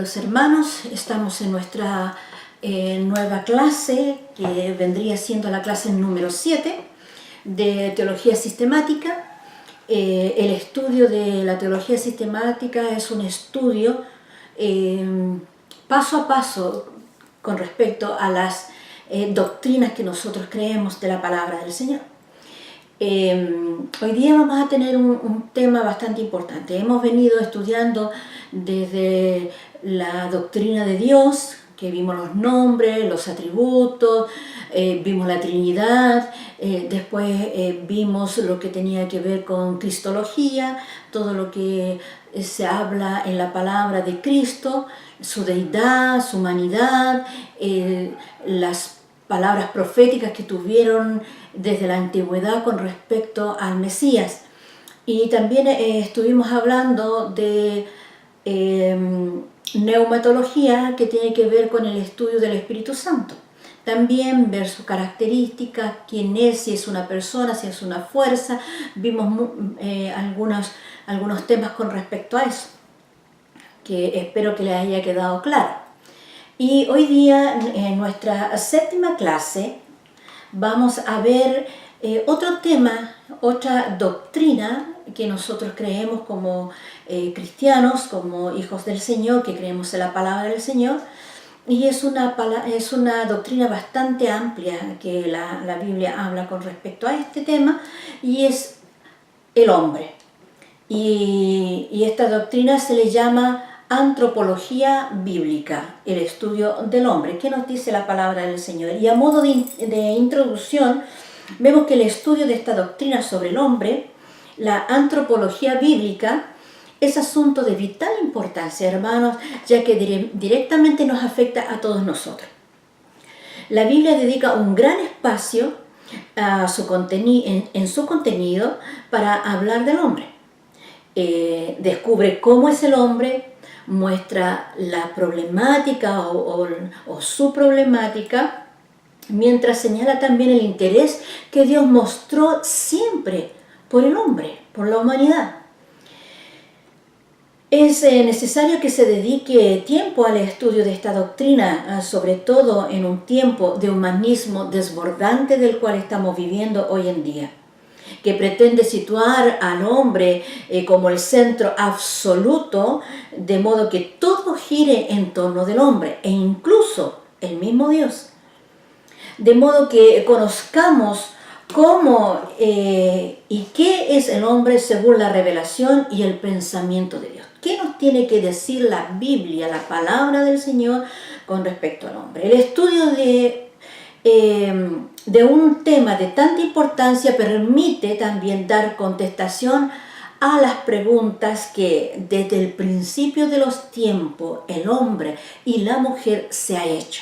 queridos hermanos, estamos en nuestra nueva clase, que vendría siendo la clase número 7 de Teología Sistemática. El estudio de la Teología Sistemática es un estudio paso a paso con respecto a las doctrinas que nosotros creemos de la palabra del Señor. Hoy día vamos a tener un tema bastante importante. Hemos venido estudiando desde la doctrina de Dios, que vimos los nombres, los atributos, vimos la Trinidad, después vimos lo que tenía que ver con Cristología, todo lo que se habla en la palabra de Cristo, su deidad, su humanidad, las palabras proféticas que tuvieron desde la antigüedad con respecto al Mesías. Y también estuvimos hablando de neumatología, que tiene que ver con el estudio del Espíritu Santo. También ver sus características, quién es, si es una persona, si es una fuerza. Vimos algunos temas con respecto a eso, que espero que les haya quedado claro. Y hoy día, en nuestra séptima clase, vamos a ver otro tema, otra doctrina que nosotros creemos como cristianos, como hijos del Señor, que creemos en la palabra del Señor. Y es una doctrina bastante amplia que la Biblia habla con respecto a este tema, y es el hombre. Y esta doctrina se le llama antropología bíblica, el estudio del hombre. ¿Qué nos dice la palabra del Señor? Y a modo de introducción, vemos que el estudio de esta doctrina sobre el hombre, la antropología bíblica, es asunto de vital importancia, hermanos, ya que directamente nos afecta a todos nosotros. La Biblia dedica un gran espacio a en su contenido para hablar del hombre. Descubre cómo es el hombre, muestra la problemática o su problemática, mientras señala también el interés que Dios mostró siempre por el hombre, por la humanidad. Es necesario que se dedique tiempo al estudio de esta doctrina, sobre todo en un tiempo de humanismo desbordante del cual estamos viviendo hoy en día, que pretende situar al hombre como el centro absoluto, de modo que todo gire en torno del hombre, e incluso el mismo Dios. De modo que conozcamos cómo y qué es el hombre según la revelación y el pensamiento de Dios. ¿Qué nos tiene que decir la Biblia, la palabra del Señor, con respecto al hombre? El estudio de un tema de tanta importancia permite también dar contestación a las preguntas que desde el principio de los tiempos el hombre y la mujer se ha hecho.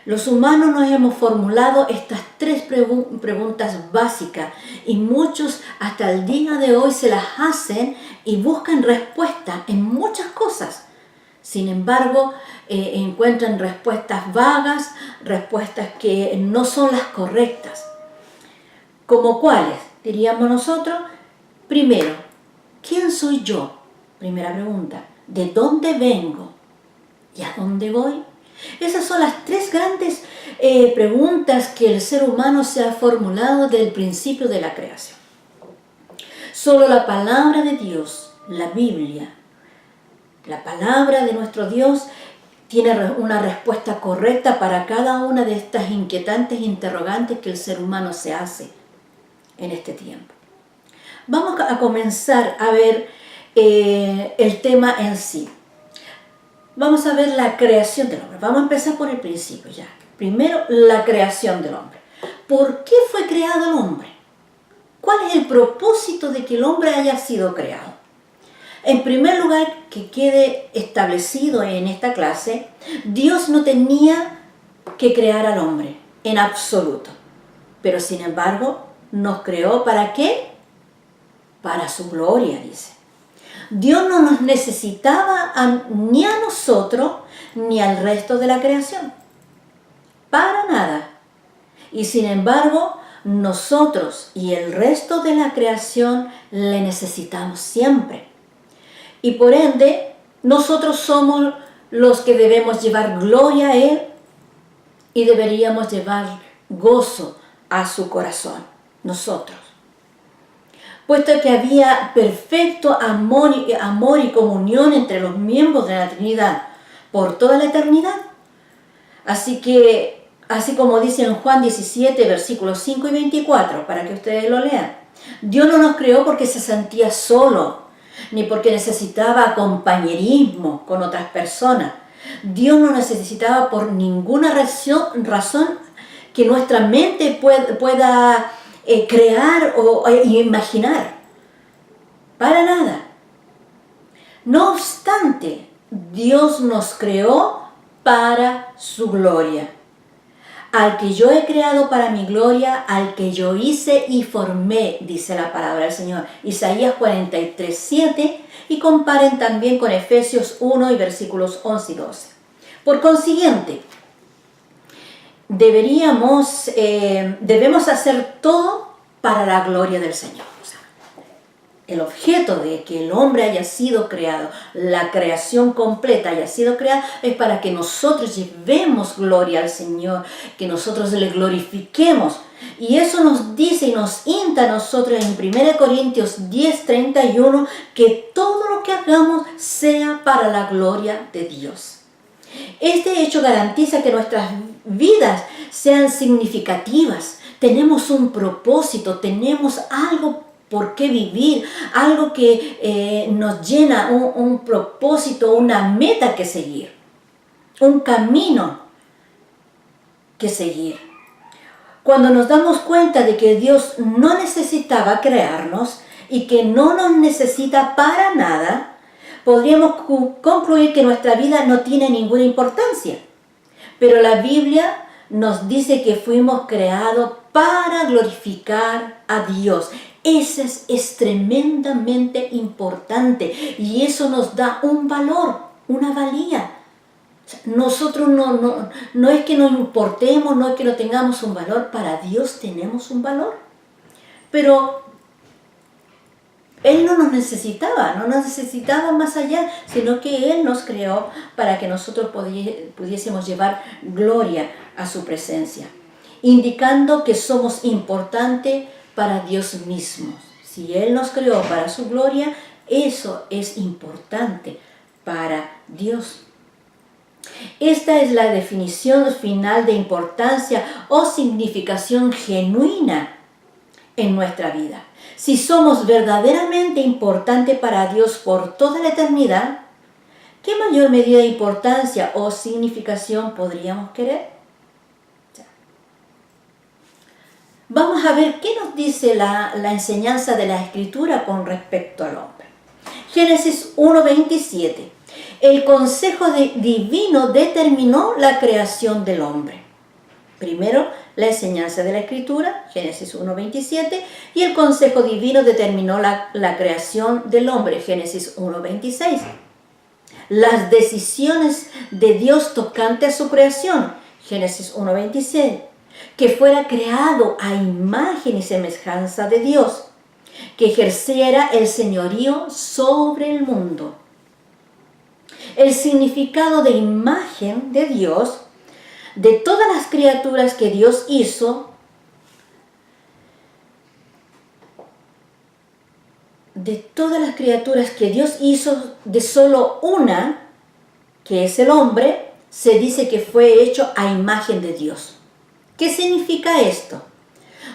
Los humanos nos hemos formulado estas tres preguntas básicas, y muchos hasta el día de hoy se las hacen y buscan respuesta en muchas cosas. Sin embargo, encuentran respuestas vagas, respuestas que no son las correctas. ¿Como cuáles? Diríamos nosotros. Primero, ¿quién soy yo? Primera pregunta. ¿De dónde vengo? ¿Y a dónde voy? Esas son las tres grandes preguntas que el ser humano se ha formulado desde el principio de la creación. Solo la palabra de Dios, la Biblia, la palabra de nuestro Dios, tiene una respuesta correcta para cada una de estas inquietantes interrogantes que el ser humano se hace en este tiempo. Vamos a comenzar a ver el tema en sí. Vamos a ver la creación del hombre. Vamos a empezar por el principio ya. Primero, la creación del hombre. ¿Por qué fue creado el hombre? ¿Cuál es el propósito de que el hombre haya sido creado? En primer lugar, que quede establecido en esta clase, Dios no tenía que crear al hombre en absoluto. Pero sin embargo, nos creó ¿para qué? Para su gloria, dice. Dios no nos necesitaba ni a nosotros ni al resto de la creación. Para nada. Y sin embargo, nosotros y el resto de la creación le necesitamos siempre. Y por ende, nosotros somos los que debemos llevar gloria a Él y deberíamos llevar gozo a su corazón, nosotros. Puesto que había perfecto amor y comunión entre los miembros de la Trinidad por toda la eternidad. Así como dice en Juan 17, versículos 5 y 24, para que ustedes lo lean. Dios no nos creó porque se sentía solo, ni porque necesitaba compañerismo con otras personas. Dios no necesitaba por ninguna razón que nuestra mente pueda crear o imaginar. Para nada. No obstante, Dios nos creó para su gloria. Al que yo he creado para mi gloria, al que yo hice y formé, dice la palabra del Señor. Isaías 43, 7, y comparen también con Efesios 1 y versículos 11 y 12. Por consiguiente, debemos hacer todo para la gloria del Señor. O sea, el objeto de que el hombre haya sido creado, la creación completa haya sido creada, es para que nosotros llevemos gloria al Señor, que nosotros le glorifiquemos. Y eso nos dice y nos insta a nosotros en 1 Corintios 10, 31, que todo lo que hagamos sea para la gloria de Dios. Este hecho garantiza que nuestras vidas sean significativas. Tenemos un propósito, tenemos algo por qué vivir, algo que nos llena, un propósito, una meta que seguir, un camino que seguir. Cuando nos damos cuenta de que Dios no necesitaba crearnos y que no nos necesita para nada, podríamos concluir que nuestra vida no tiene ninguna importancia. Pero la Biblia nos dice que fuimos creados para glorificar a Dios. Eso es tremendamente importante y eso nos da un valor, una valía. Nosotros no es que nos importemos, no es que no tengamos un valor, para Dios tenemos un valor. Pero Él no nos necesitaba más allá, sino que Él nos creó para que nosotros pudiésemos llevar gloria a su presencia, indicando que somos importantes para Dios mismo. Si Él nos creó para su gloria, eso es importante para Dios. Esta es la definición final de importancia o significación genuina en nuestra vida. Si somos verdaderamente importantes para Dios por toda la eternidad, ¿qué mayor medida de importancia o significación podríamos querer? Vamos a ver qué nos dice la enseñanza de la Escritura con respecto al hombre. Génesis 1:27. El consejo divino determinó la creación del hombre. Primero, la enseñanza de la Escritura, Génesis 1:27, y el consejo divino determinó la creación del hombre, Génesis 1:26. Las decisiones de Dios tocante a su creación, Génesis 1:26, que fuera creado a imagen y semejanza de Dios, que ejerciera el señorío sobre el mundo. El significado de imagen de Dios, de todas las criaturas que Dios hizo, de solo una, que es el hombre, se dice que fue hecho a imagen de Dios. ¿Qué significa esto?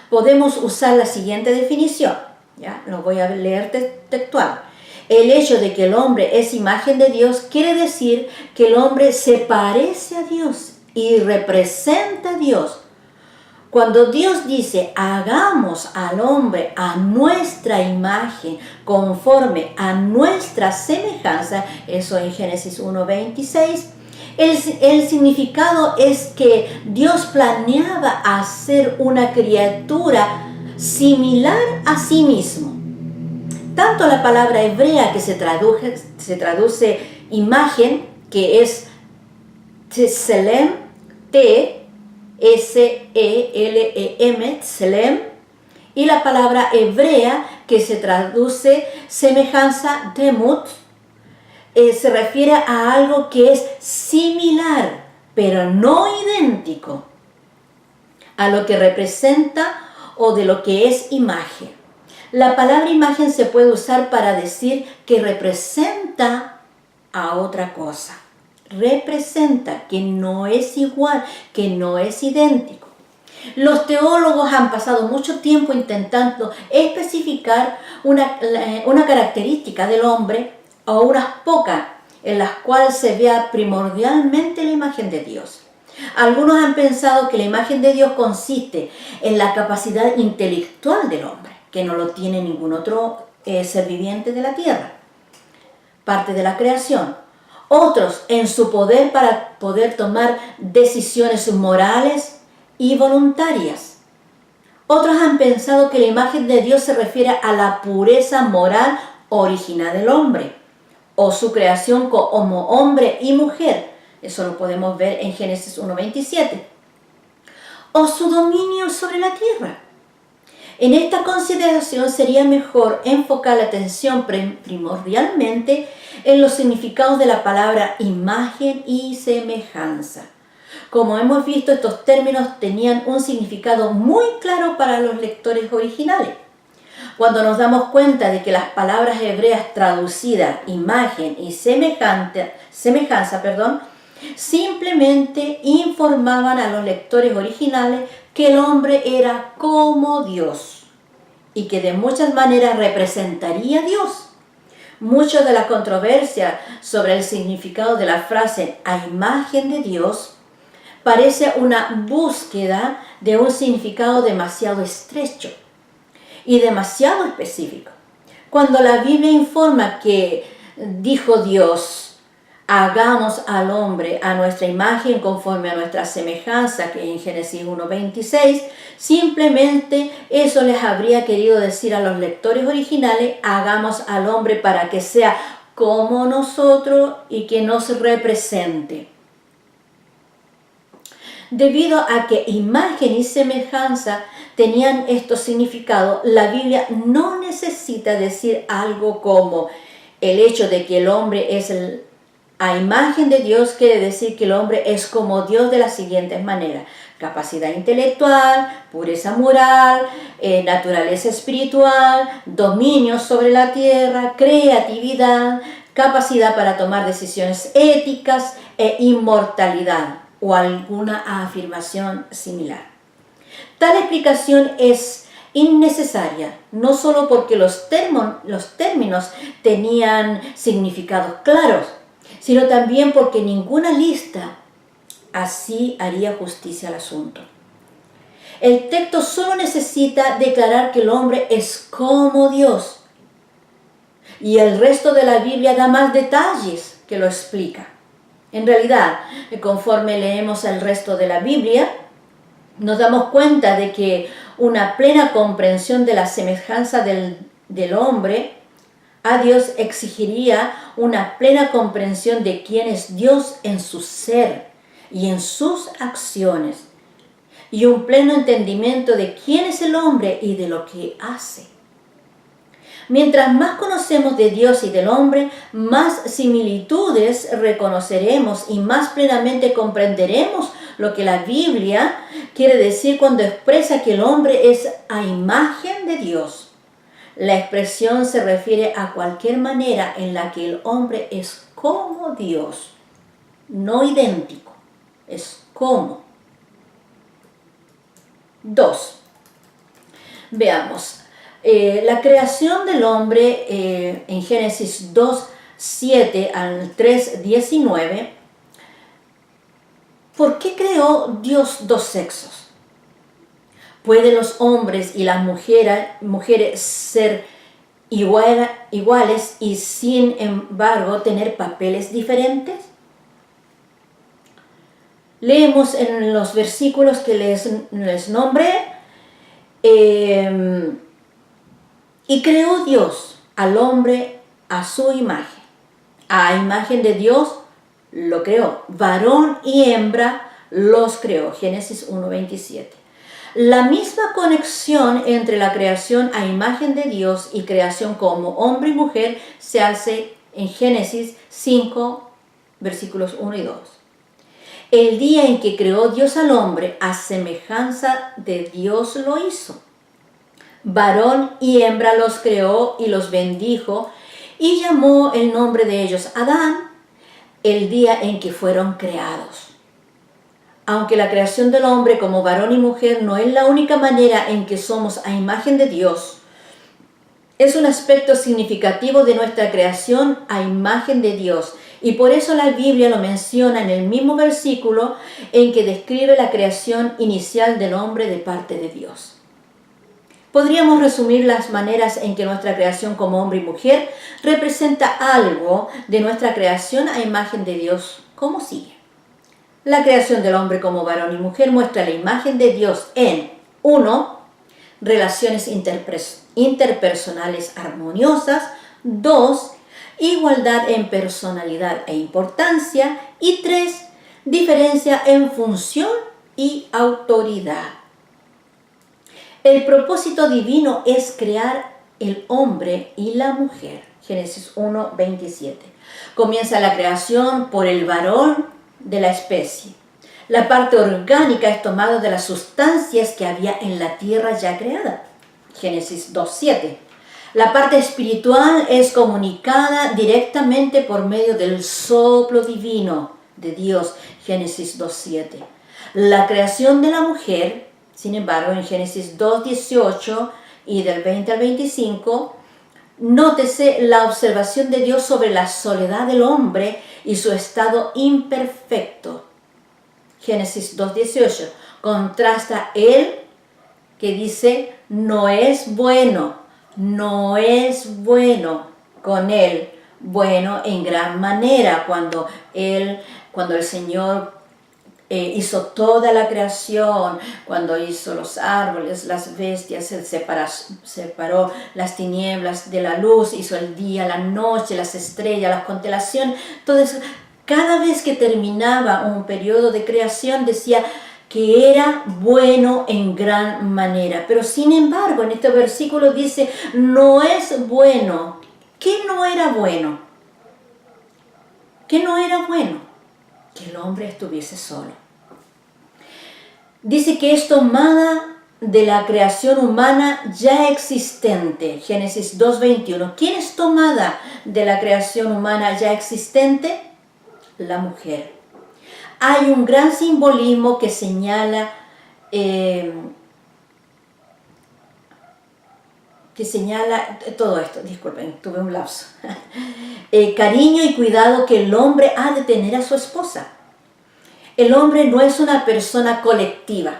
Podemos usar la siguiente definición, ¿ya? Lo voy a leer textual. El hecho de que el hombre es imagen de Dios quiere decir que el hombre se parece a Dios y representa a Dios. Cuando Dios dice, hagamos al hombre a nuestra imagen, conforme a nuestra semejanza, eso en Génesis 1:26, el significado es que Dios planeaba hacer una criatura similar a sí mismo. Tanto la palabra hebrea que se traduce imagen, que es tselem, T-S-E-L-E-M, tselem, y la palabra hebrea que se traduce semejanza, demut, se refiere a algo que es similar, pero no idéntico a lo que representa o de lo que es imagen. La palabra imagen se puede usar para decir que representa a otra cosa. Representa, que no es igual, que no es idéntico. Los teólogos han pasado mucho tiempo intentando especificar una característica del hombre o unas pocas en las cuales se vea primordialmente la imagen de Dios. Algunos han pensado que la imagen de Dios consiste en la capacidad intelectual del hombre, que no lo tiene ningún otro ser viviente de la tierra, parte de la creación. Otros en su poder para poder tomar decisiones morales y voluntarias. Otros han pensado que la imagen de Dios se refiere a la pureza moral original del hombre, o su creación como hombre y mujer. Eso lo podemos ver en Génesis 1:27. O su dominio sobre la tierra. En esta consideración sería mejor enfocar la atención primordialmente en los significados de la palabra imagen y semejanza. Como hemos visto, estos términos tenían un significado muy claro para los lectores originales. Cuando nos damos cuenta de que las palabras hebreas traducidas imagen y semejanza, simplemente informaban a los lectores originales que el hombre era como Dios y que de muchas maneras representaría a Dios. Mucho de la controversia sobre el significado de la frase a imagen de Dios parece una búsqueda de un significado demasiado estrecho y demasiado específico. Cuando la Biblia informa que dijo Dios, hagamos al hombre a nuestra imagen conforme a nuestra semejanza, que en Génesis 1:26, simplemente eso les habría querido decir a los lectores originales, hagamos al hombre para que sea como nosotros y que nos represente. Debido a que imagen y semejanza tenían estos significados, la Biblia no necesita decir algo como el hecho de que el hombre es a imagen de Dios quiere decir que el hombre es como Dios de las siguientes maneras: capacidad intelectual, pureza moral, naturaleza espiritual, dominio sobre la tierra, creatividad, capacidad para tomar decisiones éticas e inmortalidad o alguna afirmación similar. Tal explicación es innecesaria, no solo porque los términos tenían significados claros, sino también porque ninguna lista así haría justicia al asunto. El texto solo necesita declarar que el hombre es como Dios, y el resto de la Biblia da más detalles que lo explica. En realidad, conforme leemos el resto de la Biblia, nos damos cuenta de que una plena comprensión de la semejanza del hombre a Dios exigiría una plena comprensión de quién es Dios en su ser y en sus acciones, y un pleno entendimiento de quién es el hombre y de lo que hace. Mientras más conocemos de Dios y del hombre, más similitudes reconoceremos y más plenamente comprenderemos lo que la Biblia quiere decir cuando expresa que el hombre es a imagen de Dios. La expresión se refiere a cualquier manera en la que el hombre es como Dios, no idéntico, es como. 2. Veamos. La creación del hombre en Génesis 2:7 al 3:19. ¿Por qué creó Dios dos sexos? ¿Pueden los hombres y las mujeres ser iguales y sin embargo tener papeles diferentes? Leemos en los versículos que les nombré. Y creó Dios al hombre a su imagen. A imagen de Dios lo creó. Varón y hembra los creó. Génesis 1:27. La misma conexión entre la creación a imagen de Dios y creación como hombre y mujer se hace en Génesis 5, versículos 1 y 2. El día en que creó Dios al hombre, a semejanza de Dios lo hizo. Varón y hembra los creó y los bendijo, y llamó el nombre de ellos Adán, el día en que fueron creados. Aunque la creación del hombre como varón y mujer no es la única manera en que somos a imagen de Dios, es un aspecto significativo de nuestra creación a imagen de Dios. Y por eso la Biblia lo menciona en el mismo versículo en que describe la creación inicial del hombre de parte de Dios. Podríamos resumir las maneras en que nuestra creación como hombre y mujer representa algo de nuestra creación a imagen de Dios, como sigue. La creación del hombre como varón y mujer muestra la imagen de Dios en 1. Relaciones interpersonales armoniosas. 2. Igualdad en personalidad e importancia. Y 3. Diferencia en función y autoridad. El propósito divino es crear el hombre y la mujer. Génesis 1, 27. Comienza la creación por el varón de la especie. La parte orgánica es tomada de las sustancias que había en la tierra ya creada. Génesis 2:7. La parte espiritual es comunicada directamente por medio del soplo divino de Dios. Génesis 2:7. La creación de la mujer, sin embargo, en Génesis 2:18 y del 20 al 25, nótese la observación de Dios sobre la soledad del hombre y su estado imperfecto. Génesis 2:18 contrasta él que dice no es bueno con él bueno en gran manera cuando el Señor hizo toda la creación, cuando hizo los árboles, las bestias, Él separó las tinieblas de la luz, hizo el día, la noche, las estrellas, las constelaciones, todo eso. Cada vez que terminaba un periodo de creación decía que era bueno en gran manera. Pero sin embargo, en este versículo dice, no es bueno. ¿Qué no era bueno? ¿Qué no era bueno? Que el hombre estuviese solo. Dice que es tomada de la creación humana ya existente. Génesis 2:21. ¿Quién es tomada de la creación humana ya existente? La mujer. Hay un gran simbolismo que señala todo esto. Disculpen, tuve un lapso. Cariño y cuidado que el hombre ha de tener a su esposa. El hombre no es una persona colectiva,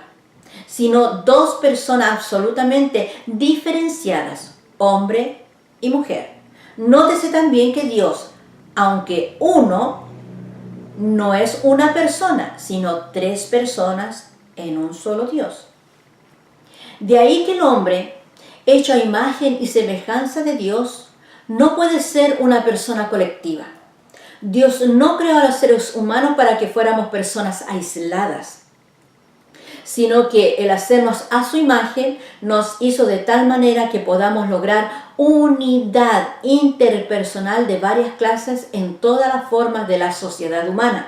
sino dos personas absolutamente diferenciadas, hombre y mujer. Nótese también que Dios, aunque uno, no es una persona, sino tres personas en un solo Dios. De ahí que el hombre, hecho a imagen y semejanza de Dios, no puede ser una persona colectiva. Dios no creó a los seres humanos para que fuéramos personas aisladas, sino que el hacernos a su imagen nos hizo de tal manera que podamos lograr unidad interpersonal de varias clases en todas las formas de la sociedad humana.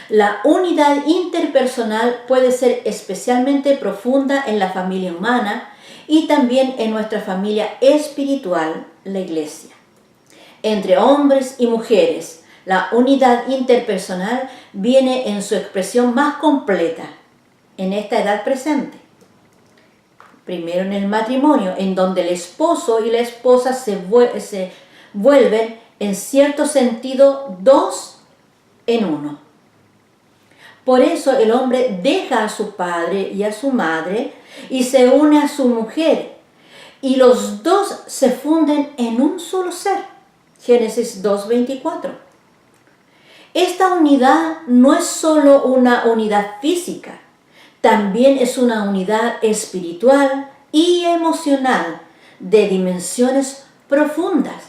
La unidad interpersonal puede ser especialmente profunda en la familia humana y también en nuestra familia espiritual, la iglesia. Entre hombres y mujeres, la unidad interpersonal viene en su expresión más completa en esta edad presente. Primero en el matrimonio, en donde el esposo y la esposa se vuelven en cierto sentido dos en uno. Por eso el hombre deja a su padre y a su madre y se une a su mujer. Y los dos se funden en un solo ser. Génesis 2:24. Esta unidad no es solo una unidad física, también es una unidad espiritual y emocional de dimensiones profundas.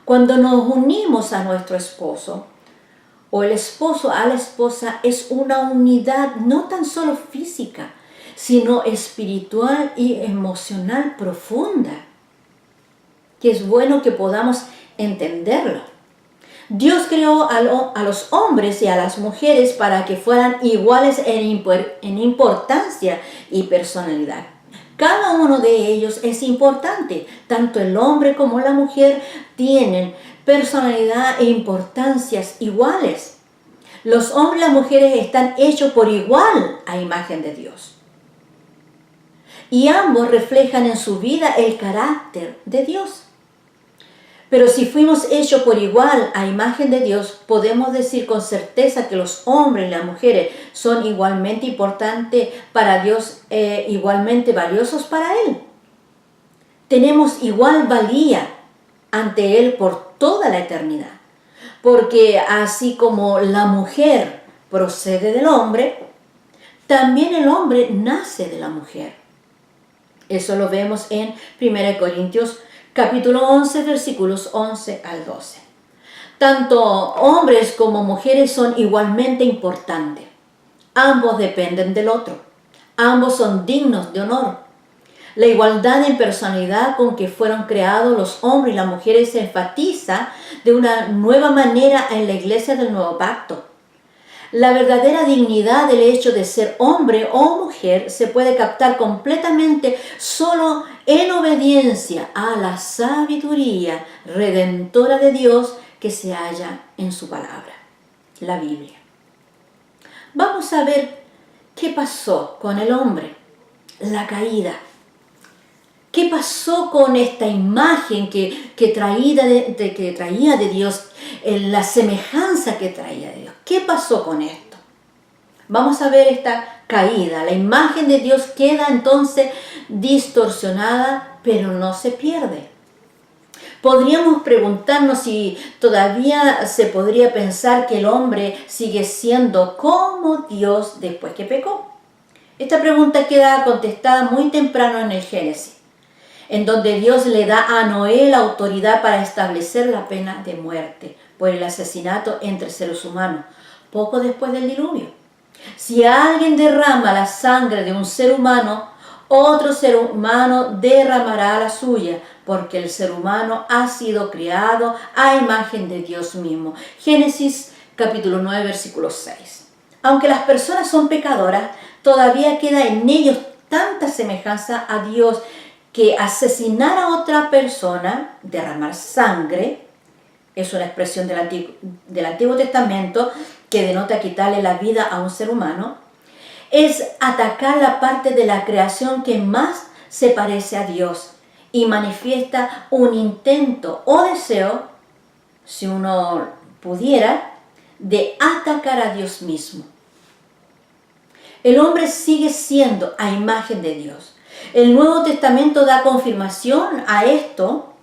Cuando nos unimos a nuestro esposo o el esposo a la esposa es una unidad no tan solo física, sino espiritual y emocional profunda, que es bueno que podamos entenderlo. Dios creó a los hombres y a las mujeres para que fueran iguales en importancia y personalidad. Cada uno de ellos es importante. Tanto el hombre como la mujer tienen personalidad e importancias iguales. Los hombres y las mujeres están hechos por igual a imagen de Dios. Y ambos reflejan en su vida el carácter de Dios. Pero si fuimos hechos por igual a imagen de Dios, podemos decir con certeza que los hombres y las mujeres son igualmente importantes para Dios, igualmente valiosos para Él. Tenemos igual valía ante Él por toda la eternidad. Porque así como la mujer procede del hombre, también el hombre nace de la mujer. Eso lo vemos en 1 Corintios capítulo 11, versículos 11 al 12. Tanto hombres como mujeres son igualmente importantes. Ambos dependen del otro. Ambos son dignos de honor. La igualdad en personalidad con que fueron creados los hombres y las mujeres se enfatiza de una nueva manera en la iglesia del Nuevo Pacto. La verdadera dignidad del hecho de ser hombre o mujer se puede captar completamente solo en obediencia a la sabiduría redentora de Dios que se halla en su palabra, la Biblia. Vamos a ver qué pasó con el hombre, la caída. ¿Qué pasó con esta imagen que traía de Dios, la semejanza que traía de Dios? ¿Qué pasó con esto? Vamos a ver esta caída. La imagen de Dios queda entonces distorsionada, pero no se pierde. Podríamos preguntarnos si todavía se podría pensar que el hombre sigue siendo como Dios después que pecó. Esta pregunta queda contestada muy temprano en el Génesis, en donde Dios le da a Noé la autoridad para establecer la pena de muerte por el asesinato entre seres humanos, poco después del diluvio. Si alguien derrama la sangre de un ser humano, otro ser humano derramará la suya, porque el ser humano ha sido criado a imagen de Dios mismo. Génesis capítulo 9, versículo 6. Aunque las personas son pecadoras, todavía queda en ellos tanta semejanza a Dios que asesinar a otra persona, derramar sangre, es una expresión del Antiguo Testamento que denota quitarle la vida a un ser humano, es atacar la parte de la creación que más se parece a Dios y manifiesta un intento o deseo, si uno pudiera, de atacar a Dios mismo. El hombre sigue siendo a imagen de Dios. El Nuevo Testamento da confirmación a esto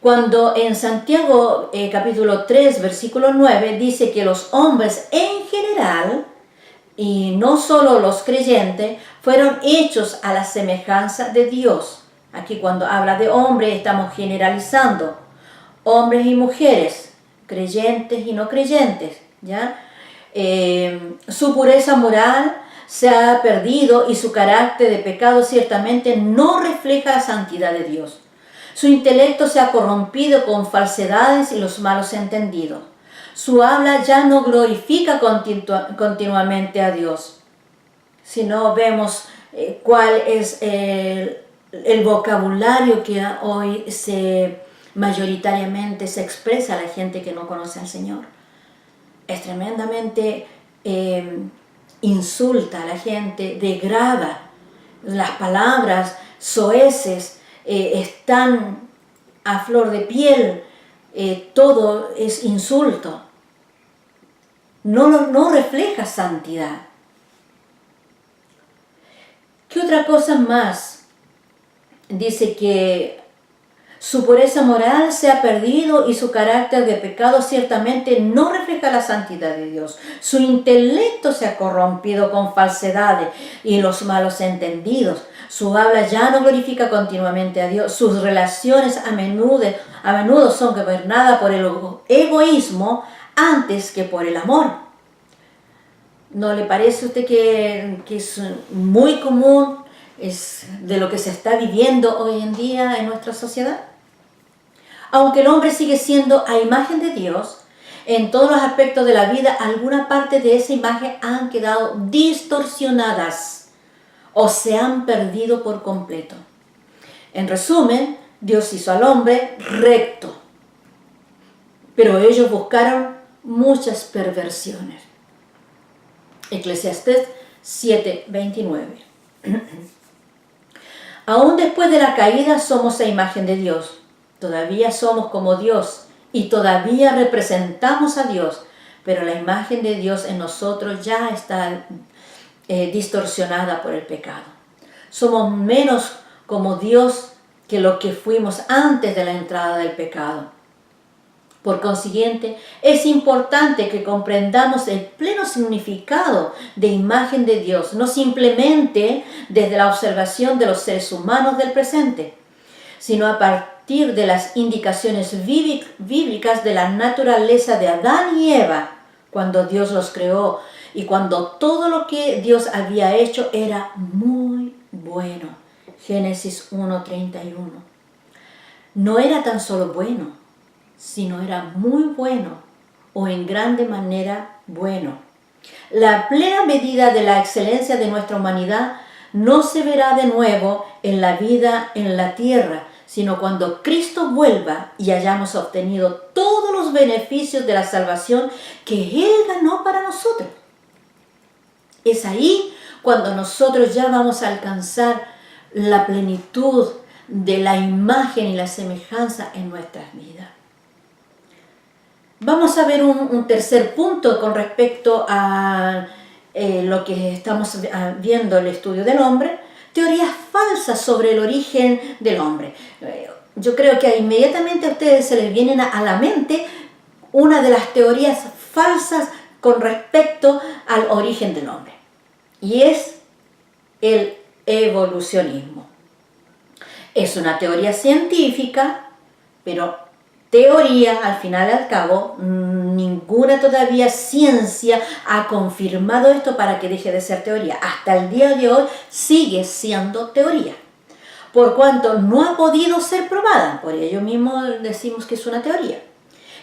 cuando en Santiago capítulo 3 versículo 9 dice que los hombres en general, y no solo los creyentes, fueron hechos a la semejanza de Dios. Aquí cuando habla de hombre estamos generalizando. Hombres y mujeres, creyentes y no creyentes, ¿ya? Su pureza moral se ha perdido y su carácter de pecado ciertamente no refleja la santidad de Dios. Su intelecto se ha corrompido con falsedades y los malos entendidos. Su habla ya no glorifica continuamente a Dios. Si no vemos cuál es el vocabulario que hoy mayoritariamente se expresa a la gente que no conoce al Señor. Es tremendamente insulta a la gente, degrada. Las palabras soeces están a flor de piel, todo es insulto. No refleja santidad. ¿Qué otra cosa más? Dice que su pureza moral se ha perdido y su carácter de pecado ciertamente no refleja la santidad de Dios. Su intelecto se ha corrompido con falsedades y los malos entendidos. Su habla ya no glorifica continuamente a Dios. Sus relaciones a menudo son gobernadas por el egoísmo antes que por el amor. ¿No le parece a usted que es muy común, es de lo que se está viviendo hoy en día en nuestra sociedad? Aunque el hombre sigue siendo a imagen de Dios, en todos los aspectos de la vida, alguna parte de esa imagen han quedado distorsionadas o se han perdido por completo. En resumen, Dios hizo al hombre recto, pero ellos buscaron muchas perversiones. Eclesiastés 7:29. Aún después de la caída somos a imagen de Dios. Todavía somos como Dios y todavía representamos a Dios, pero la imagen de Dios en nosotros ya está distorsionada por el pecado. Somos menos como Dios que lo que fuimos antes de la entrada del pecado. Por consiguiente, es importante que comprendamos el pleno significado de imagen de Dios, no simplemente desde la observación de los seres humanos del presente, sino a partir de las indicaciones bíblicas de la naturaleza de Adán y Eva, cuando Dios los creó y cuando todo lo que Dios había hecho era muy bueno. Génesis 1:31. No era tan solo bueno, sino era muy bueno o en grande manera bueno. La plena medida de la excelencia de nuestra humanidad no se verá de nuevo en la vida en la tierra, sino cuando Cristo vuelva y hayamos obtenido todos los beneficios de la salvación que Él ganó para nosotros. Es ahí cuando nosotros ya vamos a alcanzar la plenitud de la imagen y la semejanza en nuestras vidas. Vamos a ver un tercer punto con respecto a lo que estamos viendo, el estudio del hombre. Teorías falsas sobre el origen del hombre. Yo creo que inmediatamente a ustedes se les vienen a la mente una de las teorías falsas con respecto al origen del hombre. Y es el evolucionismo. Es una teoría científica, pero teoría, al final y al cabo, ninguna todavía ciencia ha confirmado esto para que deje de ser teoría. Hasta el día de hoy sigue siendo teoría, por cuanto no ha podido ser probada. Por ello mismo decimos que es una teoría,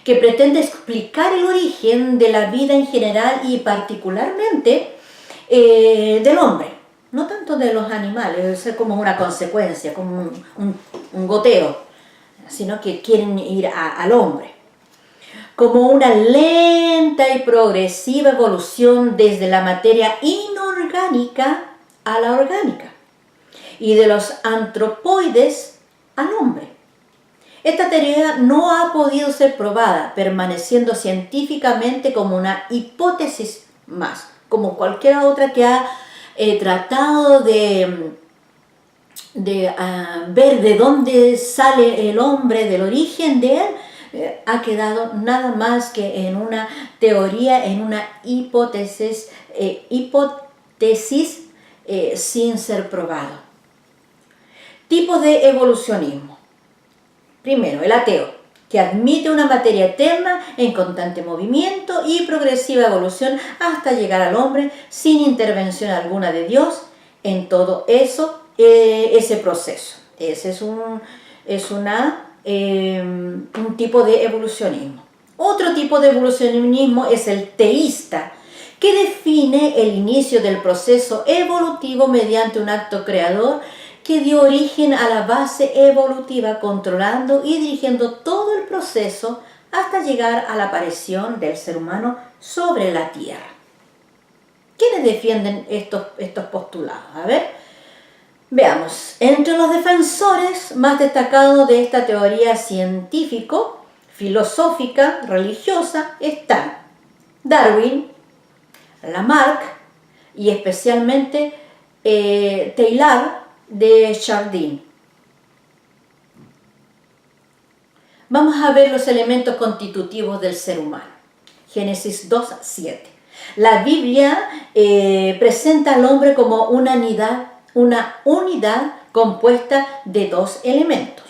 que pretende explicar el origen de la vida en general y particularmente del hombre. No tanto de los animales, es como una consecuencia, como un goteo, sino que quieren ir al hombre, como una lenta y progresiva evolución desde la materia inorgánica a la orgánica, y de los antropoides al hombre. Esta teoría no ha podido ser probada, permaneciendo científicamente como una hipótesis más, como cualquier otra que ha tratado de ver de dónde sale el hombre, del origen de él, ha quedado nada más que en una teoría, en una hipótesis sin ser probado. Tipos de evolucionismo. Primero, el ateo, que admite una materia eterna en constante movimiento y progresiva evolución hasta llegar al hombre sin intervención alguna de Dios en todo eso. Ese proceso. Ese es un tipo de evolucionismo. Otro tipo de evolucionismo es el teísta, que define el inicio del proceso evolutivo mediante un acto creador que dio origen a la base evolutiva, controlando y dirigiendo todo el proceso hasta llegar a la aparición del ser humano sobre la tierra. ¿Quiénes defienden estos postulados? A ver. Veamos, entre los defensores más destacados de esta teoría científico, filosófica, religiosa, están Darwin, Lamarck y especialmente Teilhard de Chardin. Vamos a ver los elementos constitutivos del ser humano. Génesis 2:7. La Biblia presenta al hombre como una unidad compuesta de dos elementos.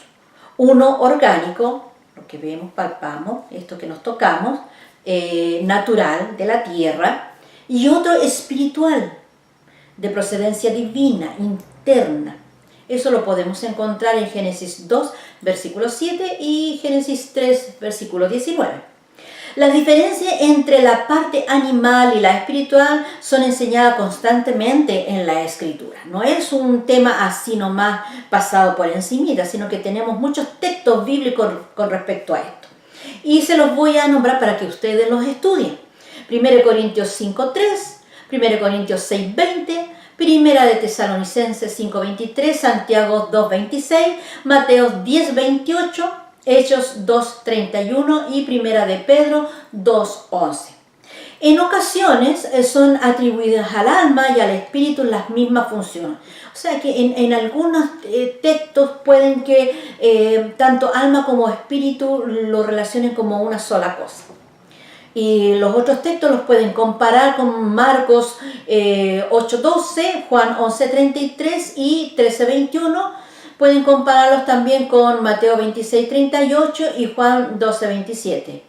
Uno orgánico, lo que vemos, palpamos, esto que nos tocamos, natural, de la tierra, y otro espiritual, de procedencia divina, interna. Eso lo podemos encontrar en Génesis 2, versículo 7 y Génesis 3, versículo 19. Las diferencias entre la parte animal y la espiritual son enseñadas constantemente en la Escritura. No es un tema así nomás pasado por encimita, sino que tenemos muchos textos bíblicos con respecto a esto. Y se los voy a nombrar para que ustedes los estudien. 1 Corintios 5:3, 1 Corintios 6:20, Primera de Tesalonicenses 5:23, Santiago 2:26, Mateo 10:28, Hechos 2:31 y Primera de Pedro 2:11. En ocasiones son atribuidas al alma y al espíritu las mismas funciones. O sea que en algunos textos pueden que tanto alma como espíritu lo relacionen como una sola cosa. Y los otros textos los pueden comparar con Marcos 8:12, Juan 11:33 y 13:21. Pueden compararlos también con Mateo 26:38 y Juan 12:27.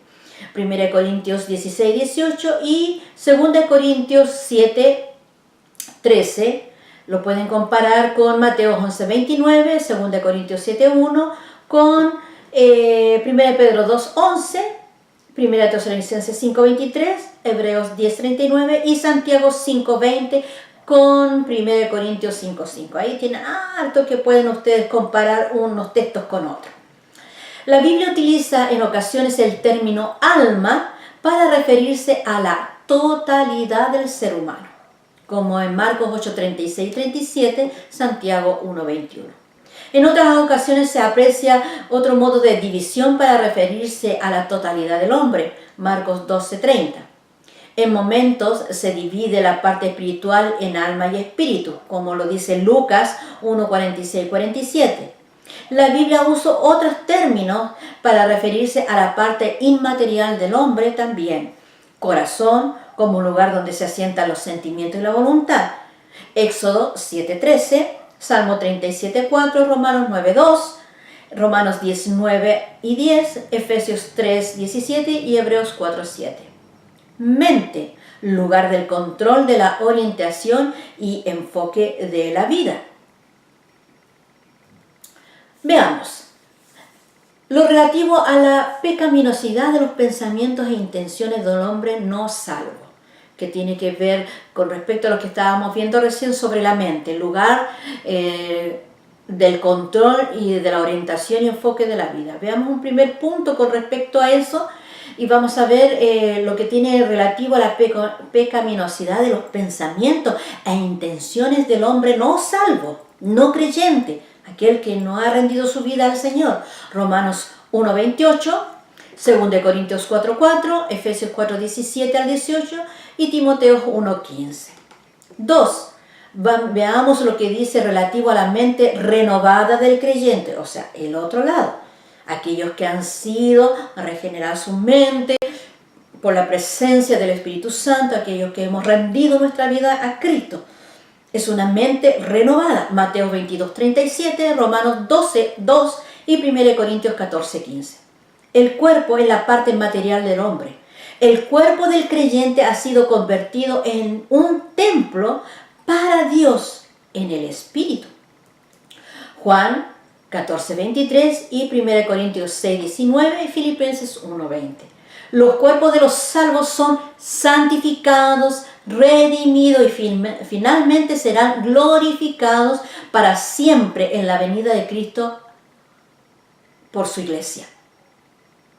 1 Corintios 16:18 y 2 Corintios 7:13. Lo pueden comparar con Mateo 11:29, 2 Corintios 7:1, con 1 Pedro 2:11, 1 Tesalonicenses 5:23, Hebreos 10:39 y Santiago 5:20 con 1 Corintios 5:5. Ahí tienen harto que pueden ustedes comparar unos textos con otros. La Biblia utiliza en ocasiones el término alma para referirse a la totalidad del ser humano, como en Marcos 8:36-37, Santiago 1:21. En otras ocasiones se aprecia otro modo de división para referirse a la totalidad del hombre, Marcos 12:30. En momentos se divide la parte espiritual en alma y espíritu, como lo dice Lucas 1:46-47. La Biblia usa otros términos para referirse a la parte inmaterial del hombre también. Corazón, como un lugar donde se asientan los sentimientos y la voluntad. Éxodo 7:13, Salmo 37:4, Romanos 9:2, Romanos 19:10, Efesios 3:17 y Hebreos 4:7. Mente, lugar del control de la orientación y enfoque de la vida. Veamos. Lo relativo a la pecaminosidad de los pensamientos e intenciones del hombre no salvo, que tiene que ver con respecto a lo que estábamos viendo recién sobre la mente, el lugar del control y de la orientación y enfoque de la vida. Veamos un primer punto con respecto a eso y vamos a ver lo que tiene relativo a la pecaminosidad de los pensamientos e intenciones del hombre no salvo, no creyente, aquel que no ha rendido su vida al Señor. Romanos 1:28, 2 Corintios 4:4, Efesios 4:17 al 18 y Timoteo 1:15. 2. Veamos lo que dice relativo a la mente renovada del creyente, o sea, el otro lado. Aquellos que han sido regenerar su mente por la presencia del Espíritu Santo, aquellos que hemos rendido nuestra vida a Cristo. Es una mente renovada. Mateo 22:37, Romanos 12:2 y 1 Corintios 14:15. El cuerpo es la parte material del hombre. El cuerpo del creyente ha sido convertido en un templo para Dios en el Espíritu. Juan 14:23 y 1 Corintios 6:19 y Filipenses 1:20. Los cuerpos de los salvos son santificados, redimidos y finalmente serán glorificados para siempre en la venida de Cristo por su iglesia.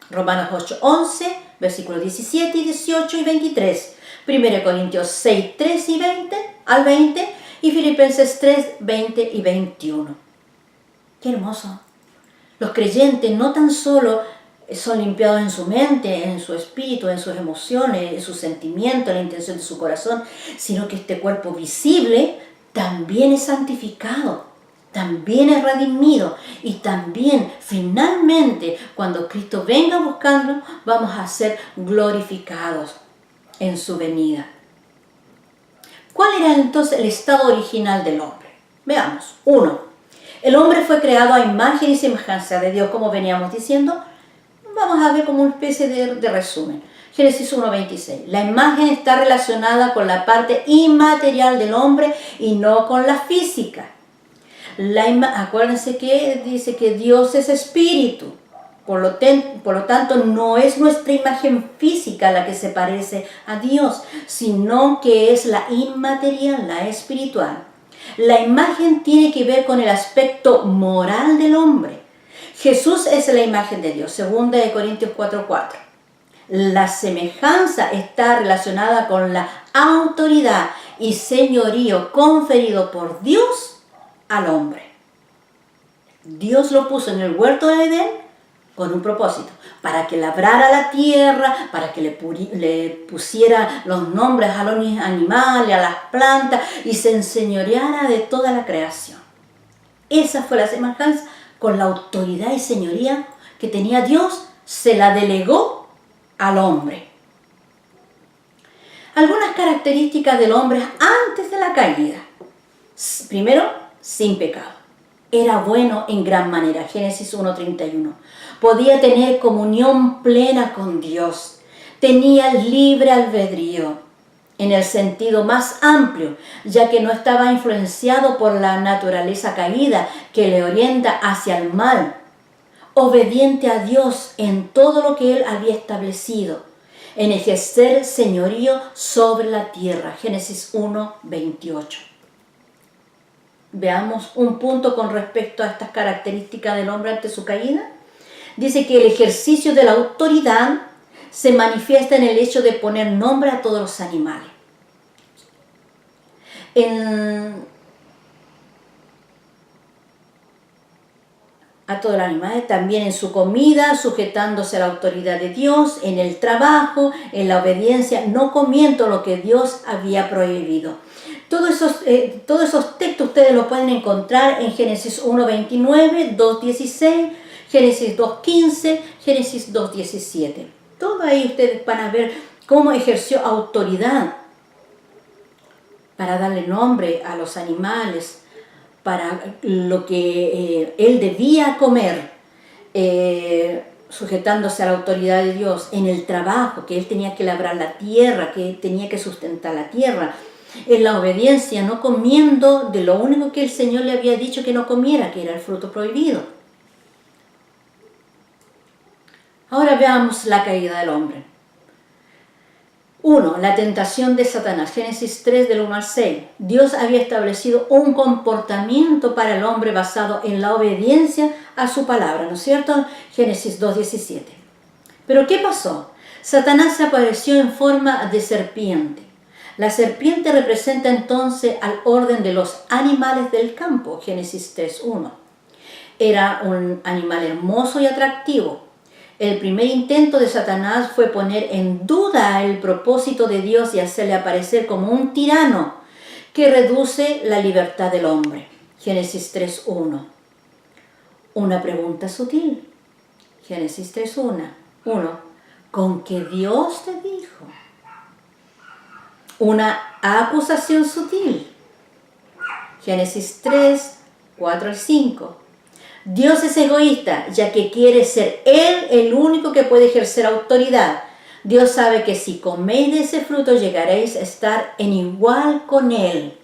Romanos 8:11, versículos 17 y 18 y 23. 1 Corintios 6:3 y 20 al 20 y Filipenses 3:20 y 21. ¡Qué hermoso! Los creyentes no tan solo son limpiados en su mente, en su espíritu, en sus emociones, en sus sentimientos, en la intención de su corazón, sino que este cuerpo visible también es santificado, también es redimido y también finalmente cuando Cristo venga a buscarlo vamos a ser glorificados en su venida. ¿Cuál era entonces el estado original del hombre? Veamos. 1. El hombre fue creado a imagen y semejanza de Dios, como veníamos diciendo. Vamos a ver como una especie de resumen. Génesis 1:26. La imagen está relacionada con la parte inmaterial del hombre y no con la física. Acuérdense que dice que Dios es espíritu. Por lo tanto, no es nuestra imagen física la que se parece a Dios, sino que es la inmaterial, la espiritual. La imagen tiene que ver con el aspecto moral del hombre. Jesús es la imagen de Dios, 2 Corintios 4:4. La semejanza está relacionada con la autoridad y señorío conferido por Dios al hombre. Dios lo puso en el huerto de Edén con un propósito, para que labrara la tierra, para que le pusiera los nombres a los animales, a las plantas, y se enseñoreara de toda la creación. Esa fue la semejanza con la autoridad y señoría que tenía Dios, se la delegó al hombre. Algunas características del hombre antes de la caída. Primero, sin pecado. Era bueno en gran manera, Génesis 1:31. Podía tener comunión plena con Dios. Tenía libre albedrío, en el sentido más amplio, ya que no estaba influenciado por la naturaleza caída que le orienta hacia el mal. Obediente a Dios en todo lo que Él había establecido, en ejercer señorío sobre la tierra, Génesis 1:28. Veamos un punto con respecto a estas características del hombre ante su caída. Dice que el ejercicio de la autoridad se manifiesta en el hecho de poner nombre a todos los animales. A todos los animales, también en su comida, sujetándose a la autoridad de Dios, en el trabajo, en la obediencia, no comiendo lo que Dios había prohibido. Todos esos textos ustedes los pueden encontrar en Génesis 1:29, 2:16, Génesis 2:15, Génesis 2:17. Todo ahí ustedes van a ver cómo ejerció autoridad para darle nombre a los animales, para lo que él debía comer, sujetándose a la autoridad de Dios, en el trabajo, que él tenía que labrar la tierra, que tenía que sustentar la tierra, en la obediencia, no comiendo de lo único que el Señor le había dicho que no comiera, que era el fruto prohibido. Ahora veamos la caída del hombre. 1. La tentación de Satanás. Génesis 3 del 1 al 6. Dios había establecido un comportamiento para el hombre basado en la obediencia a su palabra, ¿no es cierto? Génesis 2:17. Pero ¿qué pasó? Satanás se apareció en forma de serpiente. La serpiente representa entonces al orden de los animales del campo, Génesis 3:1. Era un animal hermoso y atractivo. El primer intento de Satanás fue poner en duda el propósito de Dios y hacerle aparecer como un tirano que reduce la libertad del hombre. Génesis 3:1. Una pregunta sutil. Génesis 3:1. ¿Con qué Dios te dijo? Una acusación sutil. Génesis 3:4 al 5. Dios es egoísta, ya que quiere ser Él el único que puede ejercer autoridad. Dios sabe que si coméis de ese fruto llegaréis a estar en igual con Él,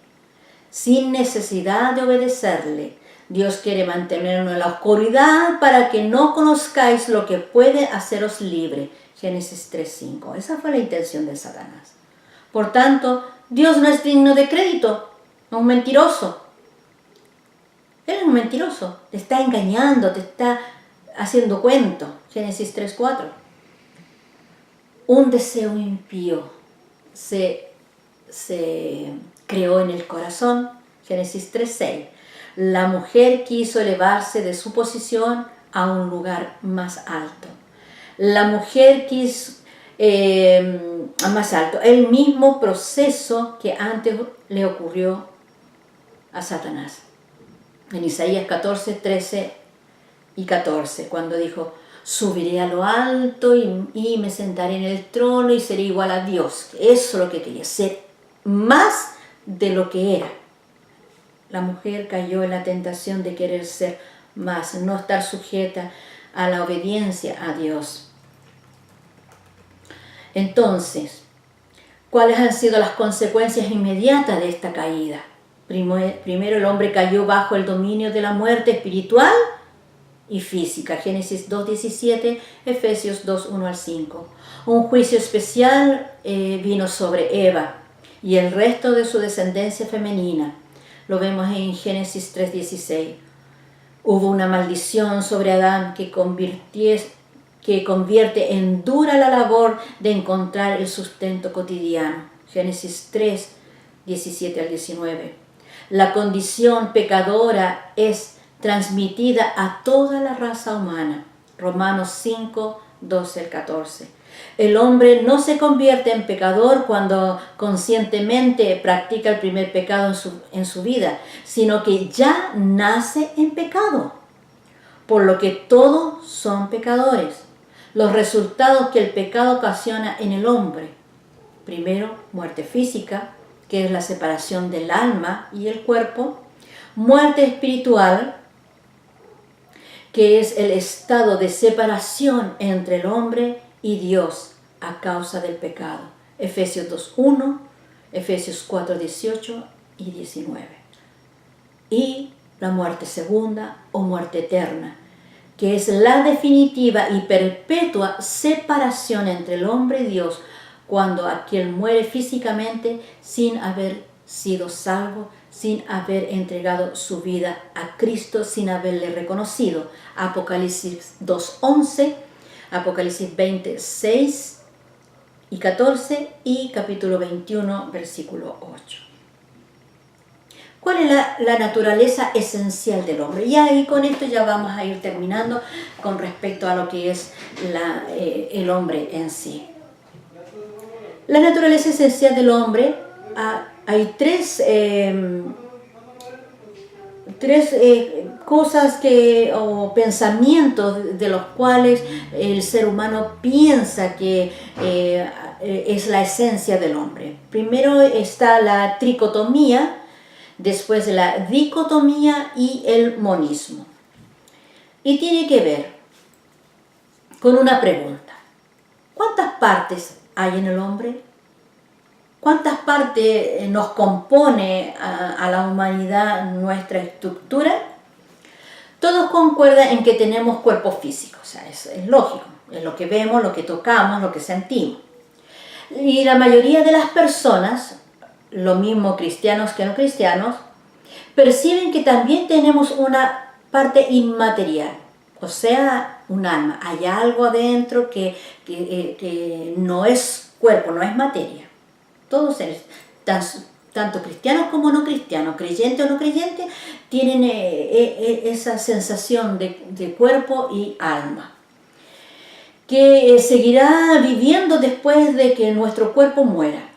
sin necesidad de obedecerle. Dios quiere mantenernos en la oscuridad para que no conozcáis lo que puede haceros libre. Génesis 3:5. Esa fue la intención de Satanás. Por tanto, Dios no es digno de crédito, es un mentiroso. Él es un mentiroso, te está engañando, te está haciendo cuento. Génesis 3:4. Un deseo impío se creó en el corazón. Génesis 3:6. La mujer quiso elevarse de su posición a un lugar más alto. La mujer quiso más alto. El mismo proceso que antes le ocurrió a Satanás. En Isaías 14:13 y 14, cuando dijo: subiré a lo alto y me sentaré en el trono y seré igual a Dios. Eso es lo que quería, ser más de lo que era. La mujer cayó en la tentación de querer ser más, no estar sujeta a la obediencia a Dios. Entonces, ¿cuáles han sido las consecuencias inmediatas de esta caída? Primero el hombre cayó bajo el dominio de la muerte espiritual y física. Génesis 2:17, Efesios 2:1 al 5. Un juicio especial vino sobre Eva y el resto de su descendencia femenina. Lo vemos en Génesis 3:16. Hubo una maldición sobre Adán que convierte en dura la labor de encontrar el sustento cotidiano. Génesis 3:17 al 19. La condición pecadora es transmitida a toda la raza humana. Romanos 5:12 al 14. El hombre no se convierte en pecador cuando conscientemente practica el primer pecado en su vida, sino que ya nace en pecado, por lo que todos son pecadores. Los resultados que el pecado ocasiona en el hombre: primero, muerte física, que es la separación del alma y el cuerpo; muerte espiritual, que es el estado de separación entre el hombre y Dios a causa del pecado. Efesios 2:1, Efesios 4:18 y 19. Y la muerte segunda o muerte eterna, que es la definitiva y perpetua separación entre el hombre y Dios, cuando aquel muere físicamente sin haber sido salvo, sin haber entregado su vida a Cristo, sin haberle reconocido. Apocalipsis 2:11, Apocalipsis 20:6 y 14 y capítulo 21, versículo 8. ¿Cuál es la naturaleza esencial del hombre? Y ahí con esto ya vamos a ir terminando con respecto a lo que es el hombre en sí. La naturaleza esencial del hombre, hay tres cosas o pensamientos de los cuales el ser humano piensa que es la esencia del hombre. Primero está la tricotomía, después la dicotomía y el monismo. Y tiene que ver con una pregunta: ¿cuántas partes hay en el hombre? ¿Cuántas partes nos compone a la humanidad nuestra estructura? Todos concuerdan en que tenemos cuerpo físico, o sea, es lógico, es lo que vemos, lo que tocamos, lo que sentimos. Y la mayoría de las personas, lo mismo cristianos que no cristianos, perciben que también tenemos una parte inmaterial, o sea, un alma. Hay algo adentro que no es cuerpo, no es materia. Todos seres, tanto cristianos como no cristianos, creyentes o no creyentes, tienen esa sensación de cuerpo y alma, que seguirá viviendo después de que nuestro cuerpo muera.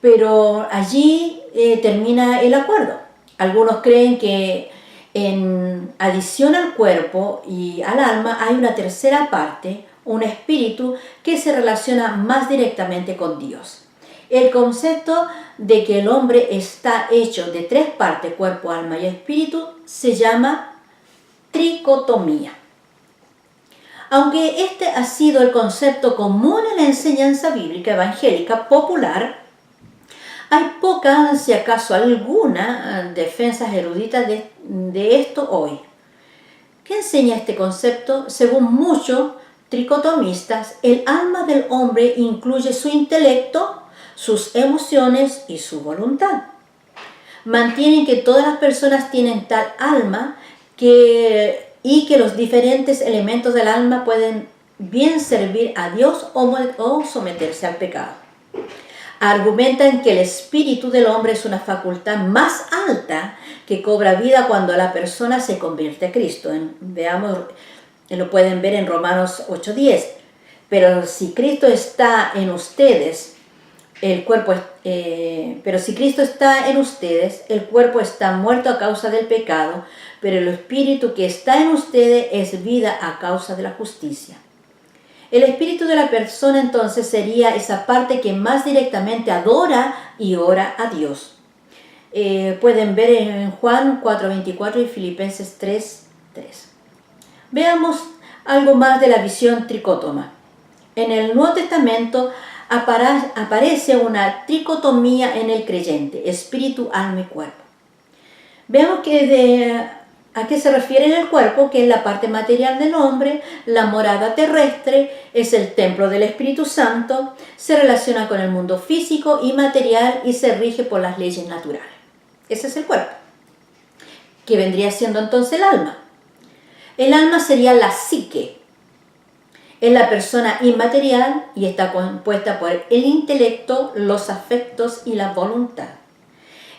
Pero allí termina el acuerdo. Algunos creen que en adición al cuerpo y al alma hay una tercera parte, un espíritu que se relaciona más directamente con Dios. El concepto de que el hombre está hecho de tres partes, cuerpo, alma y espíritu, se llama tricotomía. Aunque este ha sido el concepto común en la enseñanza bíblica evangélica popular, hay pocas, si acaso alguna, defensas eruditas de esto hoy. ¿Qué enseña este concepto? Según muchos tricotomistas, el alma del hombre incluye su intelecto, sus emociones y su voluntad. Mantienen que todas las personas tienen tal alma y que los diferentes elementos del alma pueden bien servir a Dios o someterse al pecado. Argumentan que el espíritu del hombre es una facultad más alta que cobra vida cuando la persona se convierte a Cristo. Veamos, lo pueden ver en Romanos 8:10. Pero si Cristo está en ustedes, el cuerpo está muerto a causa del pecado, pero el espíritu que está en ustedes es vida a causa de la justicia. El espíritu de la persona entonces sería esa parte que más directamente adora y ora a Dios. Pueden ver en Juan 4:24 y Filipenses 3:3. Veamos algo más de la visión tricótoma. En el Nuevo Testamento aparece una tricotomía en el creyente: espíritu, alma y cuerpo. Veamos a qué se refiere el cuerpo, que es la parte material del hombre, la morada terrestre, es el templo del Espíritu Santo, se relaciona con el mundo físico y material y se rige por las leyes naturales. Ese es el cuerpo, que vendría siendo entonces el alma. El alma sería la psique. Es la persona inmaterial y está compuesta por el intelecto, los afectos y la voluntad.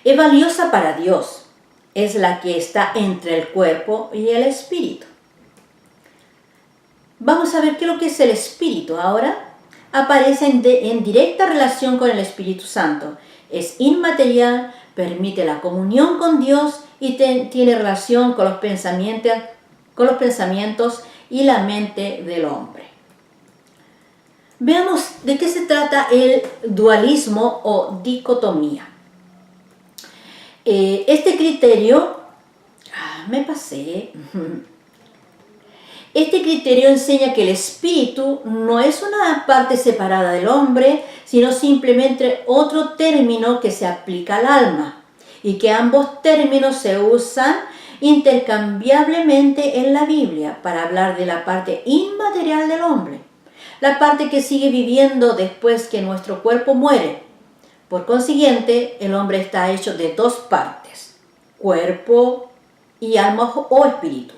Es valiosa para Dios. Es la que está entre el cuerpo y el espíritu. Vamos a ver qué es lo que es el espíritu ahora. Aparece en directa relación con el Espíritu Santo. Es inmaterial, permite la comunión con Dios y tiene relación con los pensamientos y la mente del hombre. Veamos de qué se trata el dualismo o dicotomía. Este criterio enseña que el espíritu no es una parte separada del hombre, sino simplemente otro término que se aplica al alma, y que ambos términos se usan intercambiablemente en la Biblia para hablar de la parte inmaterial del hombre, la parte que sigue viviendo después que nuestro cuerpo muere. Por consiguiente, el hombre está hecho de dos partes, cuerpo y alma o espíritu.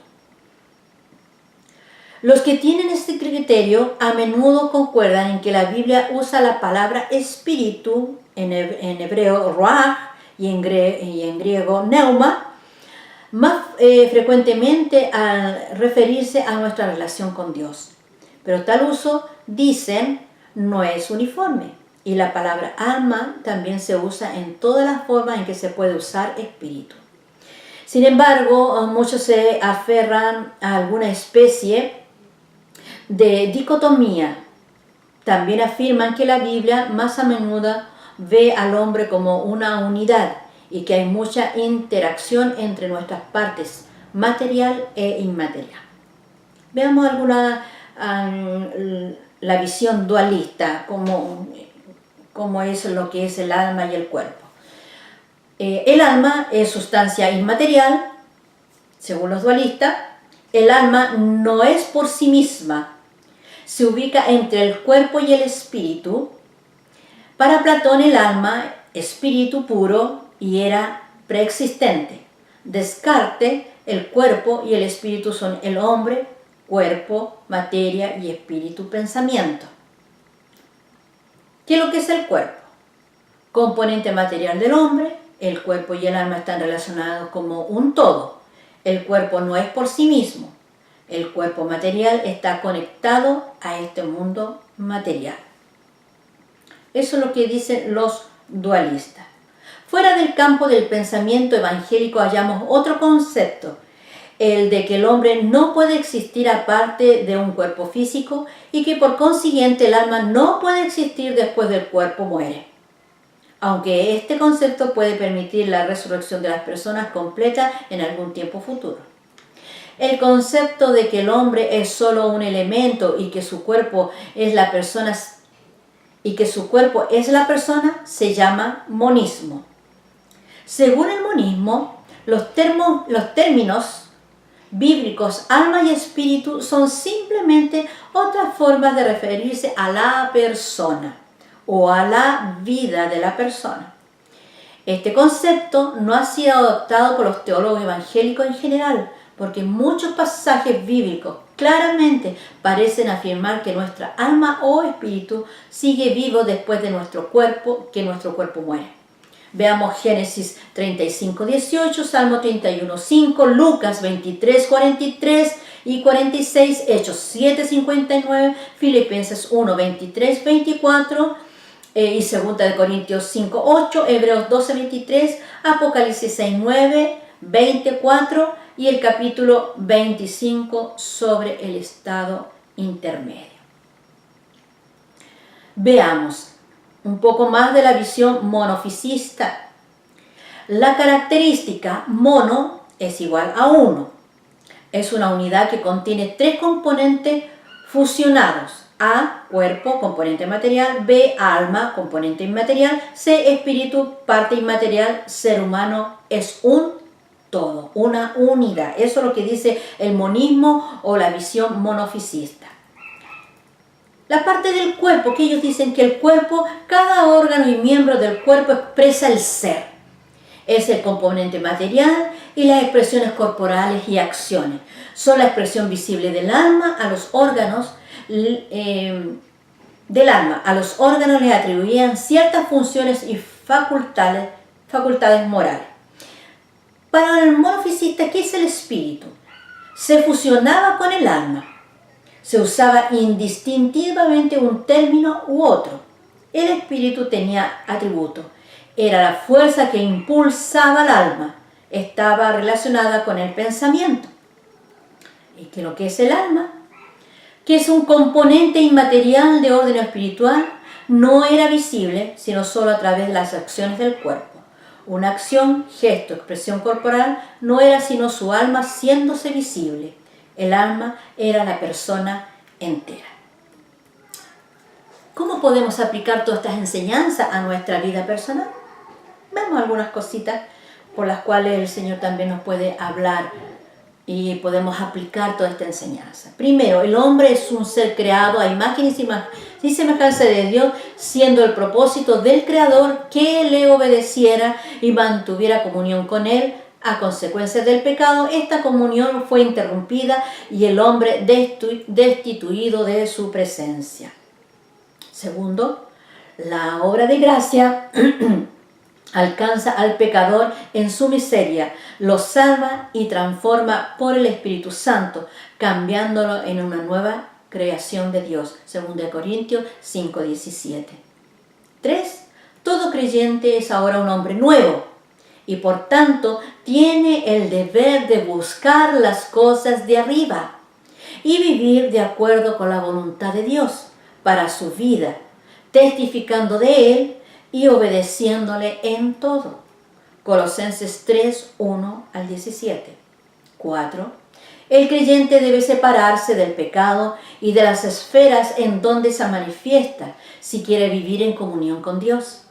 Los que tienen este criterio a menudo concuerdan en que la Biblia usa la palabra espíritu, en hebreo ruach y en griego pneuma, más frecuentemente al referirse a nuestra relación con Dios. Pero tal uso, dicen, no es uniforme. Y la palabra alma también se usa en todas las formas en que se puede usar espíritu. Sin embargo, muchos se aferran a alguna especie de dicotomía. También afirman que la Biblia más a menudo ve al hombre como una unidad y que hay mucha interacción entre nuestras partes material e inmaterial. Veamos la visión dualista, como es lo que es el alma y el cuerpo. El alma es sustancia inmaterial, según los dualistas. El alma no es por sí misma, se ubica entre el cuerpo y el espíritu. Para Platón el alma, espíritu puro y era preexistente. Descartes, el cuerpo y el espíritu son el hombre, cuerpo, materia y espíritu, pensamiento. ¿Qué es lo que es el cuerpo? Componente material del hombre, el cuerpo y el alma están relacionados como un todo. El cuerpo no es por sí mismo. El cuerpo material está conectado a este mundo material. Eso es lo que dicen los dualistas. Fuera del campo del pensamiento evangélico hallamos otro concepto, el de que el hombre no puede existir aparte de un cuerpo físico y que por consiguiente el alma no puede existir después del cuerpo muere. Aunque este concepto puede permitir la resurrección de las personas completa en algún tiempo futuro. El concepto de que el hombre es solo un elemento y que su cuerpo es la persona se llama monismo. Según el monismo, los términos bíblicos alma y espíritu son simplemente otras formas de referirse a la persona o a la vida de la persona. Este concepto no ha sido adoptado por los teólogos evangélicos en general, porque muchos pasajes bíblicos claramente parecen afirmar que nuestra alma o espíritu sigue vivo después de que nuestro cuerpo muere. Veamos Génesis 35:18, Salmo 31:5, Lucas 23:43 y 46, Hechos 7:59, Filipenses 1:23-24 y 2 Corintios 5:8, Hebreos 12:23, Apocalipsis 6:9-24 y el capítulo 25 sobre el estado intermedio. Veamos un poco más de la visión monofisista. La característica mono es igual a 1. Es una unidad que contiene 3 componentes fusionados. A, cuerpo, componente material. B, alma, componente inmaterial. C, espíritu, parte inmaterial. Ser humano es un todo, una unidad. Eso es lo que dice el monismo o la visión monofisista. La parte del cuerpo, que ellos dicen que el cuerpo, cada órgano y miembro del cuerpo expresa el ser. Es el componente material y las expresiones corporales y acciones. Son la expresión visible del alma a los órganos. Del alma a los órganos les atribuían ciertas funciones y facultades morales. Para el monofisista, ¿qué es el espíritu? Se fusionaba con el alma. Se usaba indistintivamente un término u otro. El espíritu tenía atributos. Era la fuerza que impulsaba al alma. Estaba relacionada con el pensamiento. ¿Y qué es lo que es el alma? Que es un componente inmaterial de orden espiritual, no era visible, sino solo a través de las acciones del cuerpo. Una acción, gesto, expresión corporal, no era sino su alma haciéndose visible. El alma era la persona entera. ¿Cómo podemos aplicar todas estas enseñanzas a nuestra vida personal? Vemos algunas cositas por las cuales el Señor también nos puede hablar y podemos aplicar toda esta enseñanza. Primero, el hombre es un ser creado a imagen y semejanza de Dios, siendo el propósito del Creador que le obedeciera y mantuviera comunión con Él. A consecuencia del pecado, esta comunión fue interrumpida y el hombre destituido de su presencia. Segundo, la obra de gracia alcanza al pecador en su miseria, lo salva y transforma por el Espíritu Santo, cambiándolo en una nueva creación de Dios. 2 Corintios 5:17. 3. Todo creyente es ahora un hombre nuevo y por tanto tiene el deber de buscar las cosas de arriba y vivir de acuerdo con la voluntad de Dios para su vida, testificando de Él y obedeciéndole en todo. Colosenses 3, 1 al 17. 4. El creyente debe separarse del pecado y de las esferas en donde se manifiesta si quiere vivir en comunión con Dios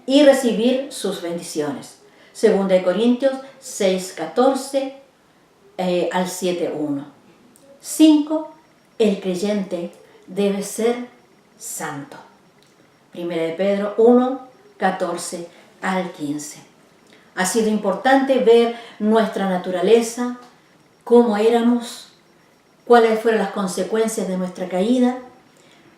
y recibir sus bendiciones. 2 Corintios 6, 14 al 7, 1. 5. El creyente debe ser santo. 1 Pedro 1, 14 al 15. Ha sido importante ver nuestra naturaleza, cómo éramos, cuáles fueron las consecuencias de nuestra caída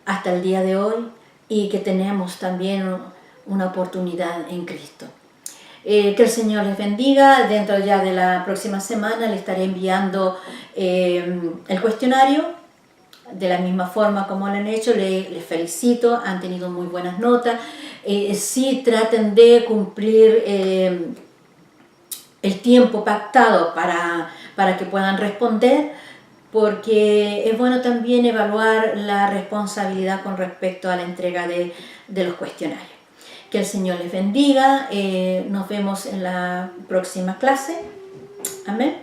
hasta el día de hoy y que tenemos también una oportunidad en Cristo. Que el Señor les bendiga. Dentro ya de la próxima semana le estaré enviando el cuestionario. De la misma forma como lo han hecho, les felicito, han tenido muy buenas notas. Sí traten de cumplir el tiempo pactado para que puedan responder, porque es bueno también evaluar la responsabilidad con respecto a la entrega de los cuestionarios. Que el Señor les bendiga, nos vemos en la próxima clase. Amén.